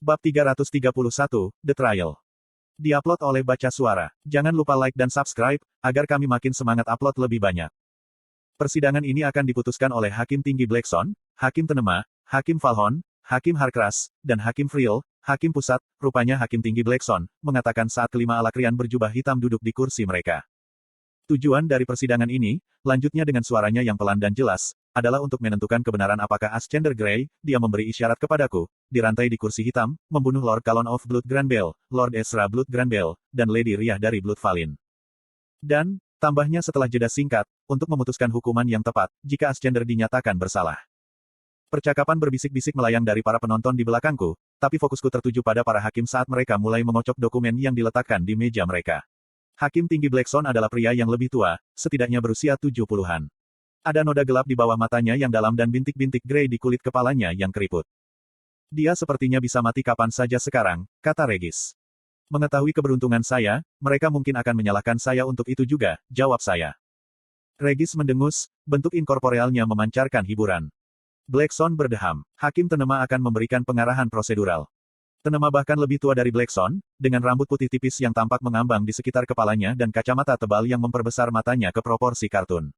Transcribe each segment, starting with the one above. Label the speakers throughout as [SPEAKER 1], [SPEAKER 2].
[SPEAKER 1] Bab 331, The Trial. Diupload oleh Baca Suara. Jangan lupa like dan subscribe, agar kami makin semangat upload lebih banyak. Persidangan ini akan diputuskan oleh Hakim Tinggi Blackson, Hakim Tenema, Hakim Falhon, Hakim Harkras, dan Hakim Friel, Hakim Pusat. Rupanya Hakim Tinggi Blackson mengatakan saat kelima Alakrian berjubah hitam duduk di kursi mereka. Tujuan dari persidangan ini, lanjutnya dengan suaranya yang pelan dan jelas, adalah untuk menentukan kebenaran apakah Ascender Grey, dia memberi isyarat kepadaku, dirantai di kursi hitam, membunuh Lord Kalon of Blood Granbell, Lord Ezra Blood Granbell, dan Lady Riah dari Blood Valley. Dan, tambahnya setelah jeda singkat, untuk memutuskan hukuman yang tepat, jika Ascender dinyatakan bersalah. Percakapan berbisik-bisik melayang dari para penonton di belakangku, tapi fokusku tertuju pada para hakim saat mereka mulai mengocok dokumen yang diletakkan di meja mereka. Hakim Tinggi Blackson adalah pria yang lebih tua, setidaknya berusia 70-an. Ada noda gelap di bawah matanya yang dalam dan bintik-bintik grey di kulit kepalanya yang keriput. Dia sepertinya bisa mati kapan saja sekarang, kata Regis. Mengetahui keberuntungan saya, mereka mungkin akan menyalahkan saya untuk itu juga, jawab saya. Regis mendengus, bentuk inkorporealnya memancarkan hiburan. Blackson berdeham. Hakim Tenema akan memberikan pengarahan prosedural. Tenema bahkan lebih tua dari Blackson, dengan rambut putih tipis yang tampak mengambang di sekitar kepalanya dan kacamata tebal yang memperbesar matanya ke proporsi kartun.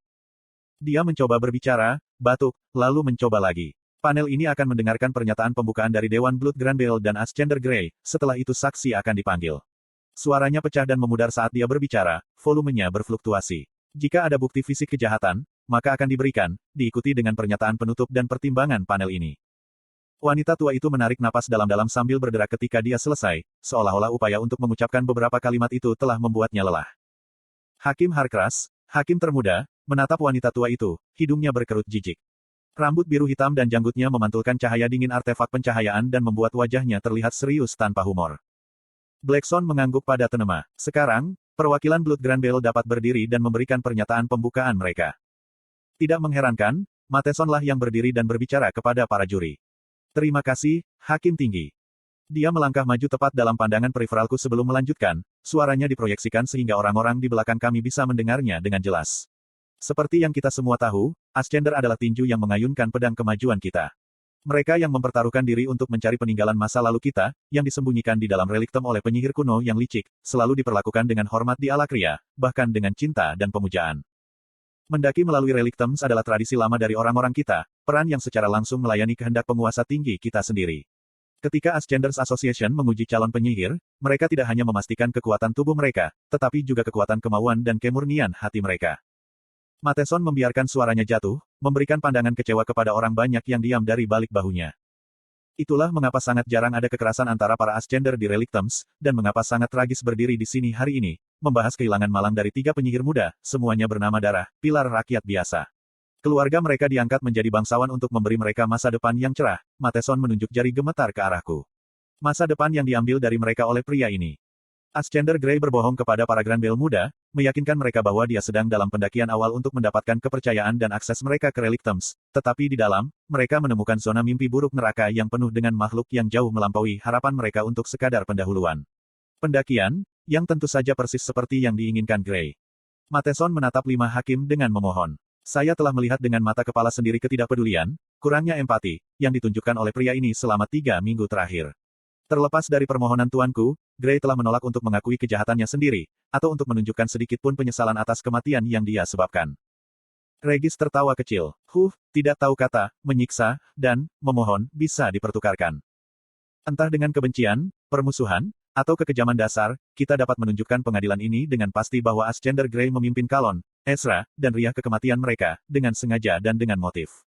[SPEAKER 1] Dia mencoba berbicara, batuk, lalu mencoba lagi. Panel ini akan mendengarkan pernyataan pembukaan dari Dewan Blood Granbell dan Ascender Grey, setelah itu saksi akan dipanggil. Suaranya pecah dan memudar saat dia berbicara, volumenya berfluktuasi. Jika ada bukti fisik kejahatan, maka akan diberikan, diikuti dengan pernyataan penutup dan pertimbangan panel ini. Wanita tua itu menarik napas dalam-dalam sambil berderak ketika dia selesai, seolah-olah upaya untuk mengucapkan beberapa kalimat itu telah membuatnya lelah. Hakim Harkras, hakim termuda, menatap wanita tua itu, hidungnya berkerut jijik. Rambut biru hitam dan janggutnya memantulkan cahaya dingin artefak pencahayaan dan membuat wajahnya terlihat serius tanpa humor. Blackson mengangguk pada Tenema. Sekarang, perwakilan Blood Granbell dapat berdiri dan memberikan pernyataan pembukaan mereka. Tidak mengherankan, Matheson lah yang berdiri dan berbicara kepada para juri. Terima kasih, Hakim Tinggi. Dia melangkah maju tepat dalam pandangan periferalku sebelum melanjutkan, suaranya diproyeksikan sehingga orang-orang di belakang kami bisa mendengarnya dengan jelas. Seperti yang kita semua tahu, Ascender adalah tinju yang mengayunkan pedang kemajuan kita. Mereka yang mempertaruhkan diri untuk mencari peninggalan masa lalu kita, yang disembunyikan di dalam reliktem oleh penyihir kuno yang licik, selalu diperlakukan dengan hormat di Alakria, bahkan dengan cinta dan pemujaan. Mendaki melalui reliktems adalah tradisi lama dari orang-orang kita, peran yang secara langsung melayani kehendak penguasa tinggi kita sendiri. Ketika Ascenders Association menguji calon penyihir, mereka tidak hanya memastikan kekuatan tubuh mereka, tetapi juga kekuatan kemauan dan kemurnian hati mereka. Matheson membiarkan suaranya jatuh, memberikan pandangan kecewa kepada orang banyak yang diam dari balik bahunya. Itulah mengapa sangat jarang ada kekerasan antara para Ascender di reliktems, dan mengapa sangat tragis berdiri di sini hari ini, membahas kehilangan malang dari 3 penyihir muda, semuanya bernama darah, pilar rakyat biasa. Keluarga mereka diangkat menjadi bangsawan untuk memberi mereka masa depan yang cerah. Matheson menunjuk jari gemetar ke arahku. Masa depan yang diambil dari mereka oleh pria ini. Ascender Grey berbohong kepada para Granbell muda, meyakinkan mereka bahwa dia sedang dalam pendakian awal untuk mendapatkan kepercayaan dan akses mereka ke reliktems, tetapi di dalam, mereka menemukan zona mimpi buruk neraka yang penuh dengan makhluk yang jauh melampaui harapan mereka untuk sekadar pendahuluan. Pendakian, yang tentu saja persis seperti yang diinginkan Grey. Matheson menatap 5 hakim dengan memohon. Saya telah melihat dengan mata kepala sendiri ketidakpedulian, kurangnya empati, yang ditunjukkan oleh pria ini selama 3 minggu terakhir. Terlepas dari permohonan tuanku, Grey telah menolak untuk mengakui kejahatannya sendiri, atau untuk menunjukkan sedikit pun penyesalan atas kematian yang dia sebabkan. Regis tertawa kecil. Tidak tahu kata, menyiksa, dan memohon, bisa dipertukarkan. Entah dengan kebencian, permusuhan, atau kekejaman dasar, kita dapat menunjukkan pengadilan ini dengan pasti bahwa Ascender Grey memimpin Kalon, Ezra, dan Riah ke kematian mereka, dengan sengaja dan dengan motif.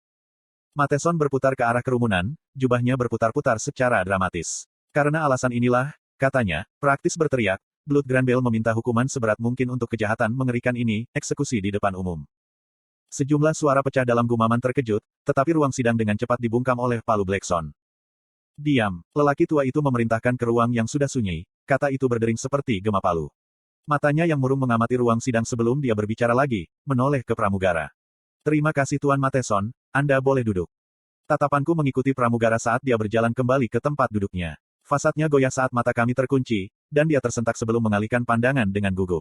[SPEAKER 1] Matheson berputar ke arah kerumunan, jubahnya berputar-putar secara dramatis. Karena alasan inilah, katanya, praktis berteriak, Blood Granbell meminta hukuman seberat mungkin untuk kejahatan mengerikan ini, eksekusi di depan umum. Sejumlah suara pecah dalam gumaman terkejut, tetapi ruang sidang dengan cepat dibungkam oleh palu Blackson. Diam, lelaki tua itu memerintahkan ke ruang yang sudah sunyi, kata itu berdering seperti gema palu. Matanya yang murung mengamati ruang sidang sebelum dia berbicara lagi, menoleh ke pramugara. Terima kasih Tuan Matheson, Anda boleh duduk. Tatapanku mengikuti pramugara saat dia berjalan kembali ke tempat duduknya. Fasadnya goyah saat mata kami terkunci, dan dia tersentak sebelum mengalihkan pandangan dengan gugup.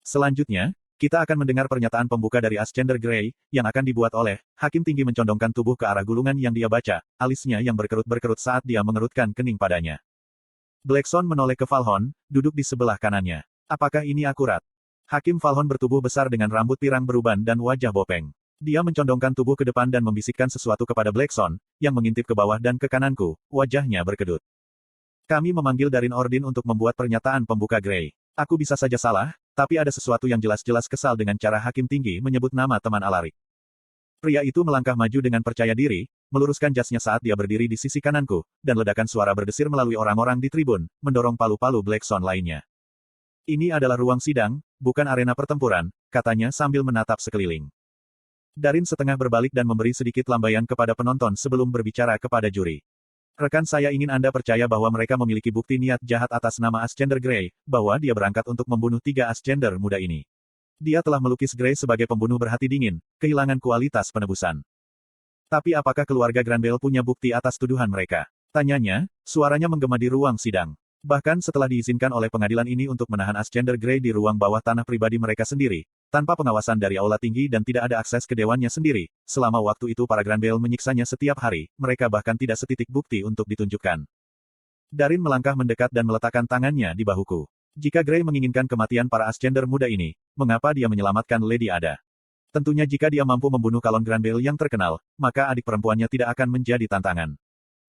[SPEAKER 1] Selanjutnya, kita akan mendengar pernyataan pembuka dari Ascender Grey, yang akan dibuat oleh Hakim Tinggi mencondongkan tubuh ke arah gulungan yang dia baca, alisnya yang berkerut-berkerut saat dia mengerutkan kening padanya. Blackson menoleh ke Falhon, duduk di sebelah kanannya. Apakah ini akurat? Hakim Falhon bertubuh besar dengan rambut pirang beruban dan wajah bopeng. Dia mencondongkan tubuh ke depan dan membisikkan sesuatu kepada Blackson, yang mengintip ke bawah dan ke kananku, wajahnya berkedut. Kami memanggil Darin Ordin untuk membuat pernyataan pembuka Grey. Aku bisa saja salah, tapi ada sesuatu yang jelas-jelas kesal dengan cara Hakim Tinggi menyebut nama teman Alaric. Pria itu melangkah maju dengan percaya diri, meluruskan jasnya saat dia berdiri di sisi kananku, dan ledakan suara berdesir melalui orang-orang di tribun, mendorong palu-palu Blackson lainnya. Ini adalah ruang sidang, bukan arena pertempuran, katanya sambil menatap sekeliling. Darin setengah berbalik dan memberi sedikit lambaian kepada penonton sebelum berbicara kepada juri. Rekan saya ingin Anda percaya bahwa mereka memiliki bukti niat jahat atas nama Ascender Grey, bahwa dia berangkat untuk membunuh 3 Ascender muda ini. Dia telah melukis Grey sebagai pembunuh berhati dingin, kehilangan kualitas penebusan. Tapi apakah keluarga Granville punya bukti atas tuduhan mereka? Tanyanya, suaranya menggema di ruang sidang. Bahkan setelah diizinkan oleh pengadilan ini untuk menahan Ascender Grey di ruang bawah tanah pribadi mereka sendiri, tanpa pengawasan dari aula tinggi dan tidak ada akses ke dewannya sendiri, selama waktu itu para Granville menyiksanya setiap hari, mereka bahkan tidak setitik bukti untuk ditunjukkan. Darin melangkah mendekat dan meletakkan tangannya di bahuku. Jika Grey menginginkan kematian para Ascender muda ini, mengapa dia menyelamatkan Lady Ada? Tentunya jika dia mampu membunuh Kalon Granville yang terkenal, maka adik perempuannya tidak akan menjadi tantangan.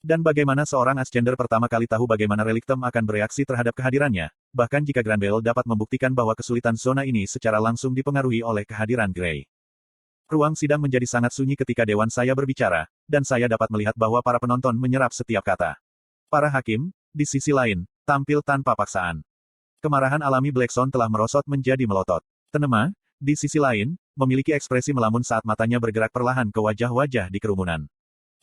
[SPEAKER 1] Dan bagaimana seorang Ascender pertama kali tahu bagaimana Relictem akan bereaksi terhadap kehadirannya, bahkan jika Granville dapat membuktikan bahwa kesulitan zona ini secara langsung dipengaruhi oleh kehadiran Grey. Ruang sidang menjadi sangat sunyi ketika dewan saya berbicara, dan saya dapat melihat bahwa para penonton menyerap setiap kata. Para hakim, di sisi lain, tampil tanpa paksaan. Kemarahan alami Blackson telah merosot menjadi melotot. Tenema, di sisi lain, memiliki ekspresi melamun saat matanya bergerak perlahan ke wajah-wajah di kerumunan.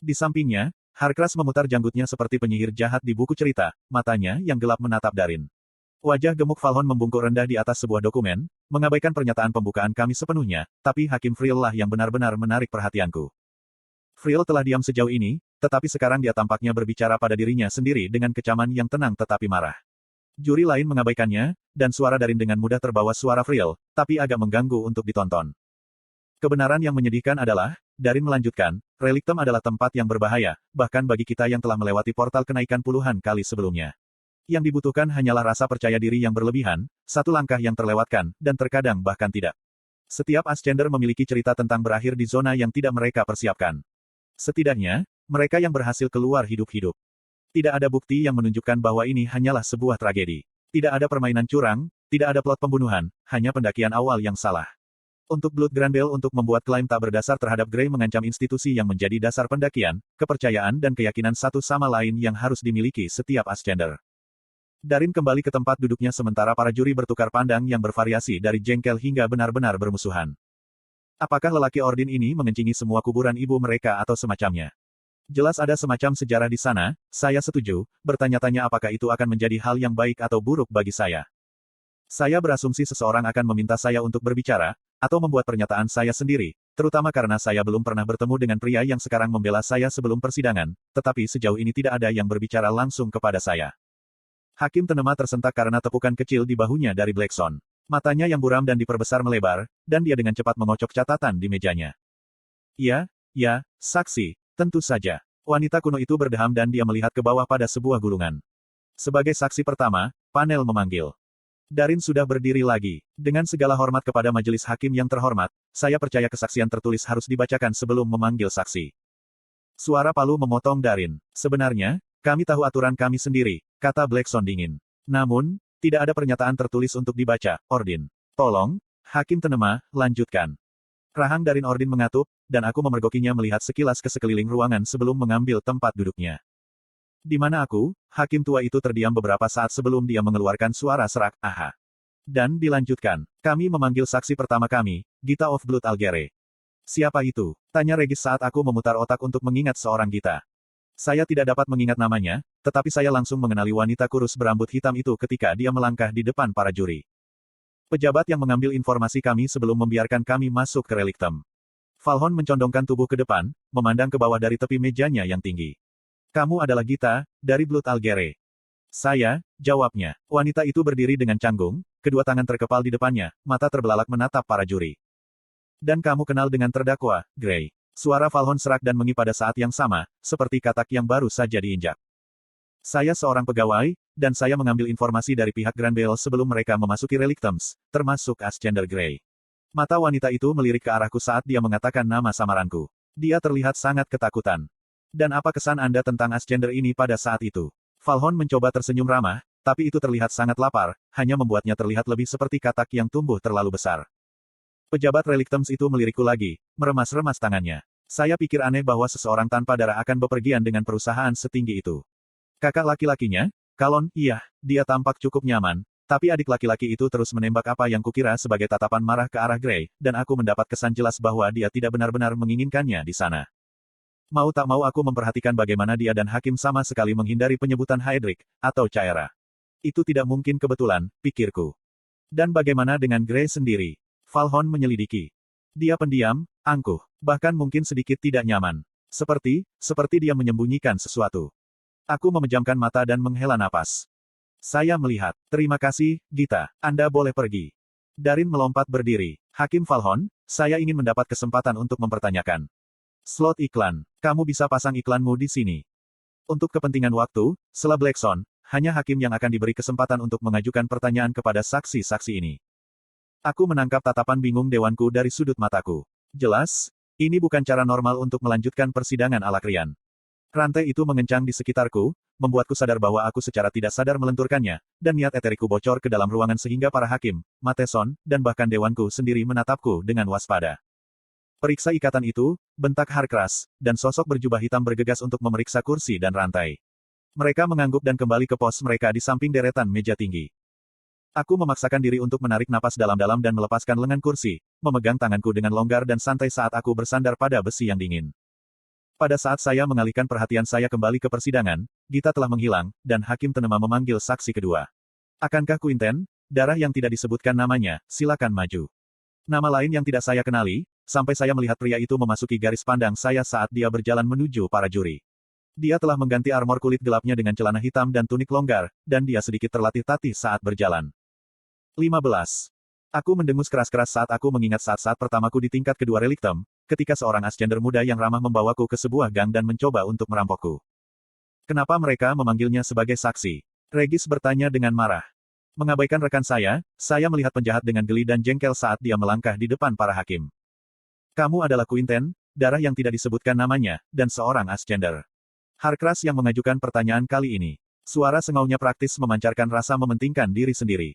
[SPEAKER 1] Di sampingnya, Harkras memutar janggutnya seperti penyihir jahat di buku cerita, matanya yang gelap menatap Darin. Wajah gemuk Falhon membungkuk rendah di atas sebuah dokumen, mengabaikan pernyataan pembukaan kami sepenuhnya, tapi Hakim Friel lah yang benar-benar menarik perhatianku. Friel telah diam sejauh ini, tetapi sekarang dia tampaknya berbicara pada dirinya sendiri dengan kecaman yang tenang tetapi marah. Juri lain mengabaikannya, dan suara Darin dengan mudah terbawa suara Friel, tapi agak mengganggu untuk ditonton. Kebenaran yang menyedihkan adalah, Darin melanjutkan, Relictem adalah tempat yang berbahaya, bahkan bagi kita yang telah melewati portal kenaikan puluhan kali sebelumnya. Yang dibutuhkan hanyalah rasa percaya diri yang berlebihan, satu langkah yang terlewatkan, dan terkadang bahkan tidak. Setiap Ascender memiliki cerita tentang berakhir di zona yang tidak mereka persiapkan. Setidaknya, mereka yang berhasil keluar hidup-hidup. Tidak ada bukti yang menunjukkan bahwa ini hanyalah sebuah tragedi. Tidak ada permainan curang, tidak ada plot pembunuhan, hanya pendakian awal yang salah. Untuk Blood Granville untuk membuat klaim tak berdasar terhadap Grey mengancam institusi yang menjadi dasar pendakian, kepercayaan dan keyakinan satu sama lain yang harus dimiliki setiap Ascender. Darin kembali ke tempat duduknya sementara para juri bertukar pandang yang bervariasi dari jengkel hingga benar-benar bermusuhan. Apakah lelaki Ordin ini mengencingi semua kuburan ibu mereka atau semacamnya? Jelas ada semacam sejarah di sana, saya setuju, bertanya-tanya apakah itu akan menjadi hal yang baik atau buruk bagi saya. Saya berasumsi seseorang akan meminta saya untuk berbicara, atau membuat pernyataan saya sendiri, terutama karena saya belum pernah bertemu dengan pria yang sekarang membela saya sebelum persidangan, tetapi sejauh ini tidak ada yang berbicara langsung kepada saya. Hakim Tenema tersentak karena tepukan kecil di bahunya dari Blackson. Matanya yang buram dan diperbesar melebar, dan dia dengan cepat mengocok catatan di mejanya. Ya, saksi. Tentu saja. Wanita kuno itu berdeham dan dia melihat ke bawah pada sebuah gulungan. Sebagai saksi pertama, panel memanggil. Darin sudah berdiri lagi. Dengan segala hormat kepada majelis hakim yang terhormat, saya percaya kesaksian tertulis harus dibacakan sebelum memanggil saksi. Suara palu memotong Darin. Sebenarnya, kami tahu aturan kami sendiri, kata Blackson dingin. Namun, tidak ada pernyataan tertulis untuk dibaca, Ordin. Tolong, Hakim Tenema, lanjutkan. Rahang Darin Ordin mengatup, dan aku memergokinya melihat sekilas ke sekeliling ruangan sebelum mengambil tempat duduknya. Di mana aku, hakim tua itu terdiam beberapa saat sebelum dia mengeluarkan suara serak, aha. Dan dilanjutkan, kami memanggil saksi pertama kami, Gita of Blood Algere. Siapa itu? Tanya Regis saat aku memutar otak untuk mengingat seorang Gita. Saya tidak dapat mengingat namanya, tetapi saya langsung mengenali wanita kurus berambut hitam itu ketika dia melangkah di depan para juri. Pejabat yang mengambil informasi kami sebelum membiarkan kami masuk ke Relictem. Falhon mencondongkan tubuh ke depan, memandang ke bawah dari tepi mejanya yang tinggi. Kamu adalah Gita, dari Blood Algere. Saya, jawabnya. Wanita itu berdiri dengan canggung, kedua tangan terkepal di depannya, mata terbelalak menatap para juri. Dan kamu kenal dengan terdakwa, Gray. Suara Falhon serak dan mengi pada saat yang sama, seperti katak yang baru saja diinjak. Saya seorang pegawai, dan saya mengambil informasi dari pihak Grand Bell sebelum mereka memasuki Relictums, termasuk Ascender Gray. Mata wanita itu melirik ke arahku saat dia mengatakan nama samaranku. Dia terlihat sangat ketakutan. Dan apa kesan Anda tentang Ascender ini pada saat itu? Falhon mencoba tersenyum ramah, tapi itu terlihat sangat lapar, hanya membuatnya terlihat lebih seperti katak yang tumbuh terlalu besar. Pejabat Relictums itu melirikku lagi, meremas-remas tangannya. Saya pikir aneh bahwa seseorang tanpa darah akan bepergian dengan perusahaan setinggi itu. Kakak laki-lakinya, Kalon, iya, dia tampak cukup nyaman, tapi adik laki-laki itu terus menembak apa yang kukira sebagai tatapan marah ke arah Gray, dan aku mendapat kesan jelas bahwa dia tidak benar-benar menginginkannya di sana. Mau tak mau aku memperhatikan bagaimana dia dan Hakim sama sekali menghindari penyebutan Haedric, atau Caera. Itu tidak mungkin kebetulan, pikirku. Dan bagaimana dengan Gray sendiri? Falhon menyelidiki. Dia pendiam, angkuh, bahkan mungkin sedikit tidak nyaman. Seperti dia menyembunyikan sesuatu. Aku memejamkan mata dan menghela napas. Saya melihat. Terima kasih, Gita. Anda boleh pergi. Darin melompat berdiri. Hakim Falhon, saya ingin mendapat kesempatan untuk mempertanyakan. Slot iklan. Kamu bisa pasang iklanmu di sini. Untuk kepentingan waktu, setelah Blackson, hanya hakim yang akan diberi kesempatan untuk mengajukan pertanyaan kepada saksi-saksi ini. Aku menangkap tatapan bingung dewanku dari sudut mataku. Jelas, ini bukan cara normal untuk melanjutkan persidangan ala Krian. Rantai itu mengencang di sekitarku, membuatku sadar bahwa aku secara tidak sadar melenturkannya, dan niat eteriku bocor ke dalam ruangan sehingga para hakim, Mateson, dan bahkan dewanku sendiri menatapku dengan waspada. Periksa ikatan itu, bentak Harkras, dan sosok berjubah hitam bergegas untuk memeriksa kursi dan rantai. Mereka mengangguk dan kembali ke pos mereka di samping deretan meja tinggi. Aku memaksakan diri untuk menarik napas dalam-dalam dan melepaskan lengan kursi, memegang tanganku dengan longgar dan santai saat aku bersandar pada besi yang dingin. Pada saat saya mengalihkan perhatian saya kembali ke persidangan, Gita telah menghilang, dan Hakim Tenema memanggil saksi kedua. Akankah Quinten, darah yang tidak disebutkan namanya, silakan maju. Nama lain yang tidak saya kenali, sampai saya melihat pria itu memasuki garis pandang saya saat dia berjalan menuju para juri. Dia telah mengganti armor kulit gelapnya dengan celana hitam dan tunik longgar, dan dia sedikit terlatih-tatih saat berjalan. 15. Aku mendengus keras-keras saat aku mengingat saat-saat pertamaku di tingkat kedua Relictum, ketika seorang Ascender muda yang ramah membawaku ke sebuah gang dan mencoba untuk merampokku. Kenapa mereka memanggilnya sebagai saksi? Regis bertanya dengan marah. Mengabaikan rekan saya melihat penjahat dengan geli dan jengkel saat dia melangkah di depan para hakim. Kamu adalah Quinten, darah yang tidak disebutkan namanya, dan seorang Ascender. Harkras yang mengajukan pertanyaan kali ini. Suara sengaunya praktis memancarkan rasa mementingkan diri sendiri.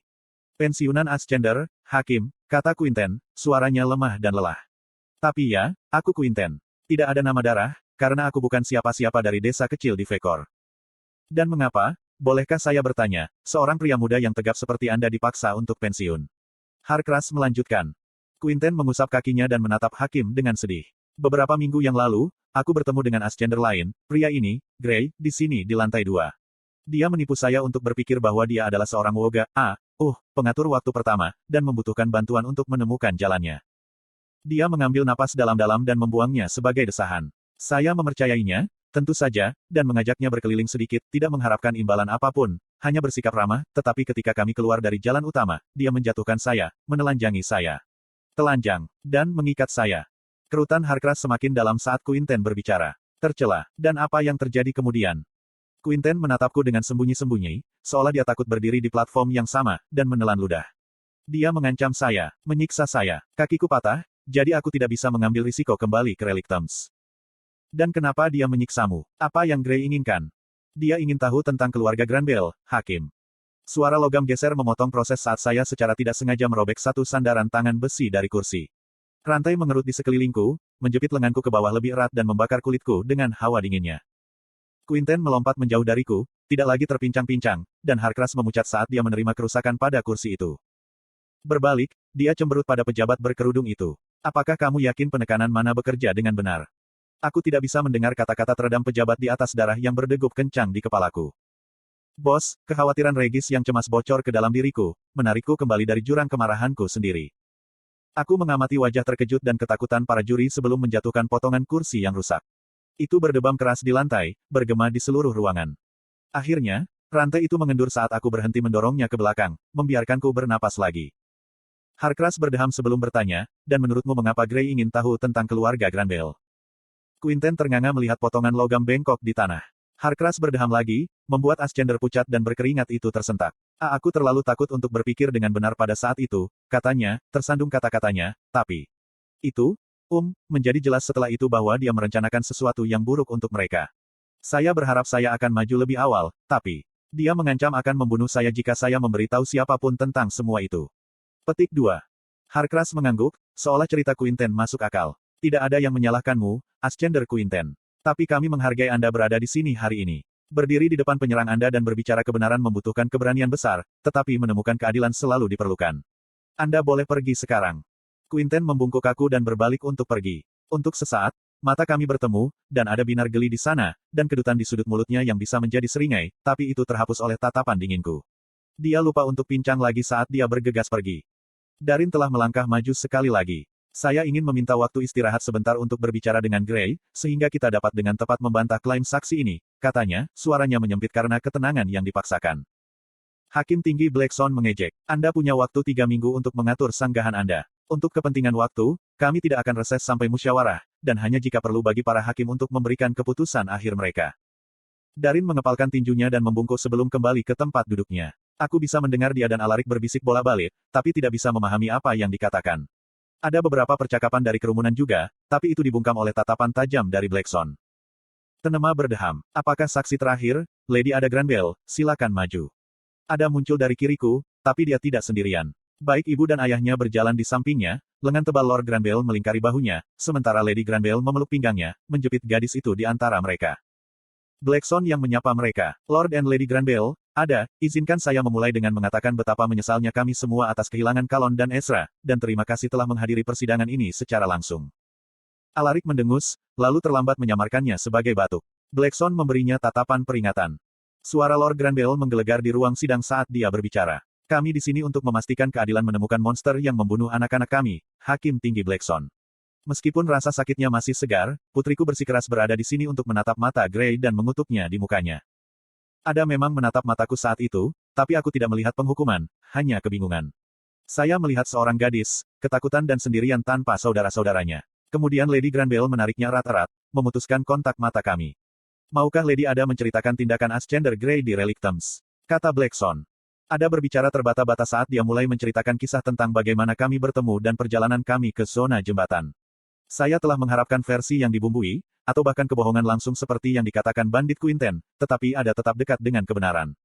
[SPEAKER 1] Pensiunan Ascender, Hakim, kata Quinten, suaranya lemah dan lelah. Tapi ya, aku Quinten. Tidak ada nama darah, karena aku bukan siapa-siapa dari desa kecil di Vekor. Dan mengapa, bolehkah saya bertanya, seorang pria muda yang tegap seperti Anda dipaksa untuk pensiun? Harkras melanjutkan. Quinten mengusap kakinya dan menatap Hakim dengan sedih. Beberapa minggu yang lalu, aku bertemu dengan Ascender lain, pria ini, Gray, di sini di lantai 2. Dia menipu saya untuk berpikir bahwa dia adalah seorang woga, pengatur waktu pertama, dan membutuhkan bantuan untuk menemukan jalannya. Dia mengambil napas dalam-dalam dan membuangnya sebagai desahan. Saya mempercayainya, tentu saja, dan mengajaknya berkeliling sedikit, tidak mengharapkan imbalan apapun, hanya bersikap ramah, tetapi ketika kami keluar dari jalan utama, dia menjatuhkan saya, menelanjangi saya. Telanjang, dan mengikat saya. Kerutan Harkras semakin dalam saat Quinten berbicara. Tercela, dan apa yang terjadi kemudian? Quinten menatapku dengan sembunyi-sembunyi, seolah dia takut berdiri di platform yang sama, dan menelan ludah. Dia mengancam saya, menyiksa saya, kakiku patah, jadi aku tidak bisa mengambil risiko kembali ke Relictums. Dan kenapa dia menyiksamu? Apa yang Gray inginkan? Dia ingin tahu tentang keluarga Grand Bell, Hakim. Suara logam geser memotong proses saat saya secara tidak sengaja merobek satu sandaran tangan besi dari kursi. Rantai mengerut di sekelilingku, menjepit lenganku ke bawah lebih erat dan membakar kulitku dengan hawa dinginnya. Quinten melompat menjauh dariku, tidak lagi terpincang-pincang, dan Harkras memucat saat dia menerima kerusakan pada kursi itu. Berbalik, dia cemberut pada pejabat berkerudung itu. Apakah kamu yakin penekanan mana bekerja dengan benar? Aku tidak bisa mendengar kata-kata teredam pejabat di atas darah yang berdegup kencang di kepalaku. Bos, kekhawatiran Regis yang cemas bocor ke dalam diriku, menarikku kembali dari jurang kemarahanku sendiri. Aku mengamati wajah terkejut dan ketakutan para juri sebelum menjatuhkan potongan kursi yang rusak. Itu berdebam keras di lantai, bergema di seluruh ruangan. Akhirnya, Rantai itu mengendur saat aku berhenti mendorongnya ke belakang, membiarkanku bernapas lagi. Harkras berdeham sebelum bertanya, dan menurutmu mengapa Gray ingin tahu tentang keluarga Granville? Quinten ternganga melihat potongan logam bengkok di tanah. Harkras berdeham lagi, membuat Ascender pucat dan berkeringat itu tersentak. Aku terlalu takut untuk berpikir dengan benar pada saat itu, katanya, tersandung kata-katanya, tapi... Itu, menjadi jelas setelah itu bahwa dia merencanakan sesuatu yang buruk untuk mereka. Saya berharap saya akan maju lebih awal, tapi... Dia mengancam akan membunuh saya jika saya memberitahu siapapun tentang semua itu. Petik 2. Harkras mengangguk, seolah cerita Quinten masuk akal. Tidak ada yang menyalahkanmu, Ascender Quinten. Tapi kami menghargai Anda berada di sini hari ini. Berdiri di depan penyerang Anda dan berbicara kebenaran membutuhkan keberanian besar, tetapi menemukan keadilan selalu diperlukan. Anda boleh pergi sekarang. Quinten membungkuk kaku dan berbalik untuk pergi. Untuk sesaat, mata kami bertemu, dan ada binar geli di sana, dan kedutan di sudut mulutnya yang bisa menjadi seringai, tapi itu terhapus oleh tatapan dinginku. Dia lupa untuk pincang lagi saat dia bergegas pergi. Darin telah melangkah maju sekali lagi. Saya ingin meminta waktu istirahat sebentar untuk berbicara dengan Gray, sehingga kita dapat dengan tepat membantah klaim saksi ini, katanya, suaranya menyempit karena ketenangan yang dipaksakan. Hakim Tinggi Blackson mengejek. Anda punya waktu 3 minggu untuk mengatur sanggahan Anda. Untuk kepentingan waktu, kami tidak akan reses sampai musyawarah, dan hanya jika perlu bagi para hakim untuk memberikan keputusan akhir mereka. Darin mengepalkan tinjunya dan membungkuk sebelum kembali ke tempat duduknya. Aku bisa mendengar dia dan Alarik berbisik bola-balik, tapi tidak bisa memahami apa yang dikatakan. Ada beberapa percakapan dari kerumunan juga, tapi itu dibungkam oleh tatapan tajam dari Blackson. Tenema berdeham. Apakah saksi terakhir, Lady Ada Granville, silakan maju. Ada muncul dari kiriku, tapi dia tidak sendirian. Baik ibu dan ayahnya berjalan di sampingnya, lengan tebal Lord Granville melingkari bahunya, sementara Lady Granville memeluk pinggangnya, menjepit gadis itu di antara mereka. Blackson yang menyapa mereka. Lord and Lady Granville, izinkan saya memulai dengan mengatakan betapa menyesalnya kami semua atas kehilangan Kalon dan Ezra, dan terima kasih telah menghadiri persidangan ini secara langsung. Alarik mendengus, lalu terlambat menyamarkannya sebagai batuk. Blackson memberinya tatapan peringatan. Suara Lord Granville menggelegar di ruang sidang saat dia berbicara. Kami di sini untuk memastikan keadilan menemukan monster yang membunuh anak-anak kami, Hakim Tinggi Blackson. Meskipun rasa sakitnya masih segar, putriku bersikeras berada di sini untuk menatap mata Gray dan mengutuknya di mukanya. Ada memang menatap mataku saat itu, tapi aku tidak melihat penghukuman, hanya kebingungan. Saya melihat seorang gadis, ketakutan dan sendirian tanpa saudara-saudaranya. Kemudian Lady Granville menariknya erat-erat, memutuskan kontak mata kami. Maukah Lady Ada menceritakan tindakan Ascender Gray di Relic Thames? Kata Blackson. Ada berbicara terbata-bata saat dia mulai menceritakan kisah tentang bagaimana kami bertemu dan perjalanan kami ke zona jembatan. Saya telah mengharapkan versi yang dibumbui, atau bahkan kebohongan langsung seperti yang dikatakan Bandit Quinten, tetapi ada tetap dekat dengan kebenaran.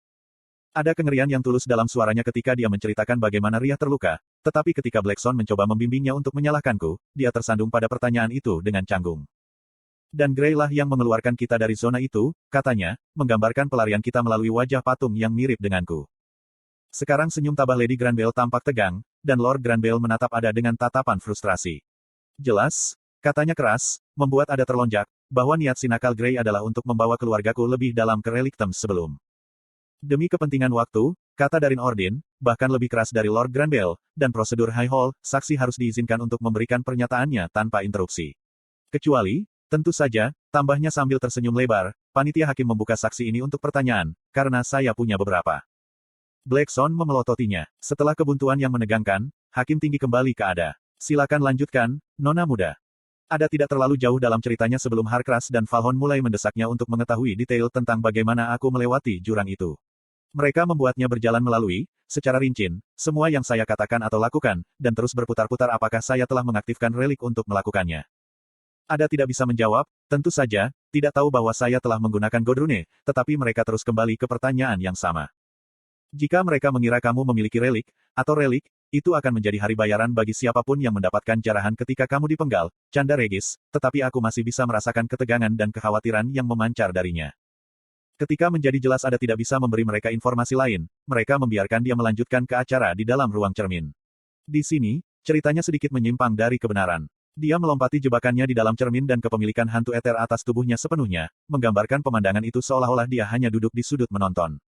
[SPEAKER 1] Ada kengerian yang tulus dalam suaranya ketika dia menceritakan bagaimana Ria terluka, tetapi ketika Blackson mencoba membimbingnya untuk menyalahkanku, dia tersandung pada pertanyaan itu dengan canggung. Dan Gray lah yang mengeluarkan kita dari zona itu, katanya, menggambarkan pelarian kita melalui wajah patung yang mirip denganku. Sekarang senyum tabah Lady Granville tampak tegang, dan Lord Granville menatap Ada dengan tatapan frustrasi. Jelas, katanya keras, membuat Ada terlonjak, bahwa niat si nakal Gray adalah untuk membawa keluargaku lebih dalam ke Relic Thames sebelum. Demi kepentingan waktu, kata Darin Ordin, bahkan lebih keras dari Lord Granville, dan prosedur High Hall, saksi harus diizinkan untuk memberikan pernyataannya tanpa interupsi. Kecuali, tentu saja, tambahnya sambil tersenyum lebar, panitia hakim membuka saksi ini untuk pertanyaan, karena saya punya beberapa. Blackson memelototinya. Setelah kebuntuan yang menegangkan, Hakim Tinggi kembali ke Ada. Silakan lanjutkan, Nona Muda. Ada tidak terlalu jauh dalam ceritanya sebelum Harkras dan Valhon mulai mendesaknya untuk mengetahui detail tentang bagaimana aku melewati jurang itu. Mereka membuatnya berjalan melalui, secara rinci, semua yang saya katakan atau lakukan, dan terus berputar-putar apakah saya telah mengaktifkan relik untuk melakukannya. Ada tidak bisa menjawab, tentu saja, tidak tahu bahwa saya telah menggunakan Godrune, tetapi mereka terus kembali ke pertanyaan yang sama. Jika mereka mengira kamu memiliki relik, atau relik, itu akan menjadi hari bayaran bagi siapapun yang mendapatkan jarahan ketika kamu dipenggal, canda Regis, tetapi aku masih bisa merasakan ketegangan dan kekhawatiran yang memancar darinya. Ketika menjadi jelas Ada tidak bisa memberi mereka informasi lain, mereka membiarkan dia melanjutkan ke acara di dalam ruang cermin. Di sini, ceritanya sedikit menyimpang dari kebenaran. Dia melompati jebakannya di dalam cermin dan kepemilikan hantu eter atas tubuhnya sepenuhnya, menggambarkan pemandangan itu seolah-olah dia hanya duduk di sudut menonton.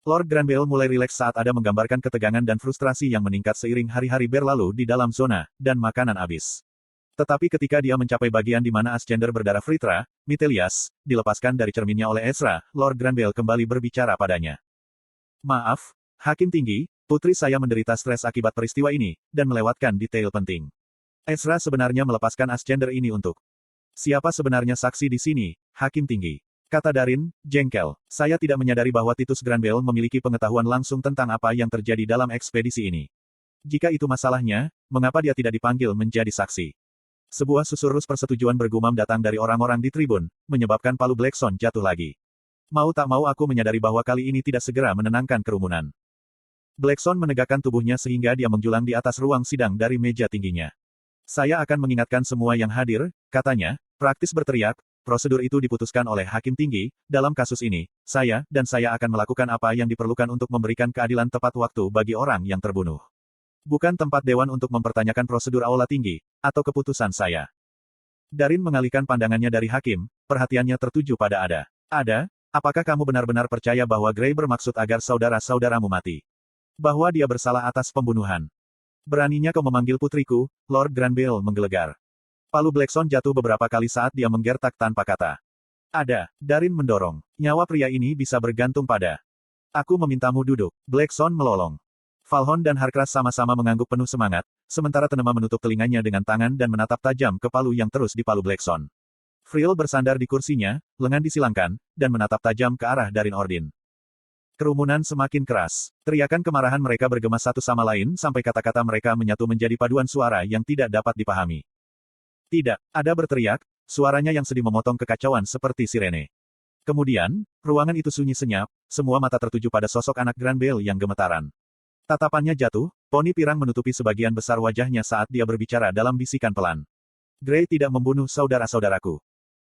[SPEAKER 1] Lord Granville mulai rileks saat Ada menggambarkan ketegangan dan frustrasi yang meningkat seiring hari-hari berlalu di dalam zona, dan makanan habis. Tetapi ketika dia mencapai bagian di mana Ascender berdarah Fritra, Mitelias, dilepaskan dari cerminnya oleh Ezra, Lord Granville kembali berbicara padanya. Maaf, Hakim Tinggi, putri saya menderita stres akibat peristiwa ini, dan melewatkan detail penting. Ezra sebenarnya melepaskan Ascender ini untuk... Siapa sebenarnya saksi di sini, Hakim Tinggi? Kata Darin, jengkel. Saya tidak menyadari bahwa Titus Granbell memiliki pengetahuan langsung tentang apa yang terjadi dalam ekspedisi ini. Jika itu masalahnya, mengapa dia tidak dipanggil menjadi saksi? Sebuah susurrus persetujuan bergumam datang dari orang-orang di tribun, menyebabkan palu Blackson jatuh lagi. Mau tak mau aku menyadari bahwa kali ini tidak segera menenangkan kerumunan. Blackson menegakkan tubuhnya sehingga dia menjulang di atas ruang sidang dari meja tingginya. Saya akan mengingatkan semua yang hadir, katanya, praktis berteriak, prosedur itu diputuskan oleh Hakim Tinggi, dalam kasus ini, saya akan melakukan apa yang diperlukan untuk memberikan keadilan tepat waktu bagi orang yang terbunuh. Bukan tempat dewan untuk mempertanyakan prosedur aula tinggi, atau keputusan saya. Darin mengalihkan pandangannya dari Hakim, perhatiannya tertuju pada Ada. Ada, apakah kamu benar-benar percaya bahwa Gray bermaksud agar saudara-saudaramu mati? Bahwa dia bersalah atas pembunuhan. Beraninya kau memanggil putriku, Lord Granbell menggelegar. Palu Blackson jatuh beberapa kali saat dia menggertak tanpa kata. Ada, Darin mendorong. Nyawa pria ini bisa bergantung pada. Aku memintamu duduk. Blackson melolong. Falhon dan Harkras sama-sama mengangguk penuh semangat, sementara Tenema menutup telinganya dengan tangan dan menatap tajam ke palu yang terus dipalu Blackson. Frill bersandar di kursinya, lengan disilangkan, dan menatap tajam ke arah Darin Ordin. Kerumunan semakin keras. Teriakan kemarahan mereka bergema satu sama lain sampai kata-kata mereka menyatu menjadi paduan suara yang tidak dapat dipahami. Tidak, Ada berteriak, suaranya yang sedih memotong kekacauan seperti sirene. Kemudian, ruangan itu sunyi senyap, semua mata tertuju pada sosok anak Granbell yang gemetaran. Tatapannya jatuh, poni pirang menutupi sebagian besar wajahnya saat dia berbicara dalam bisikan pelan. Gray tidak membunuh saudara-saudaraku.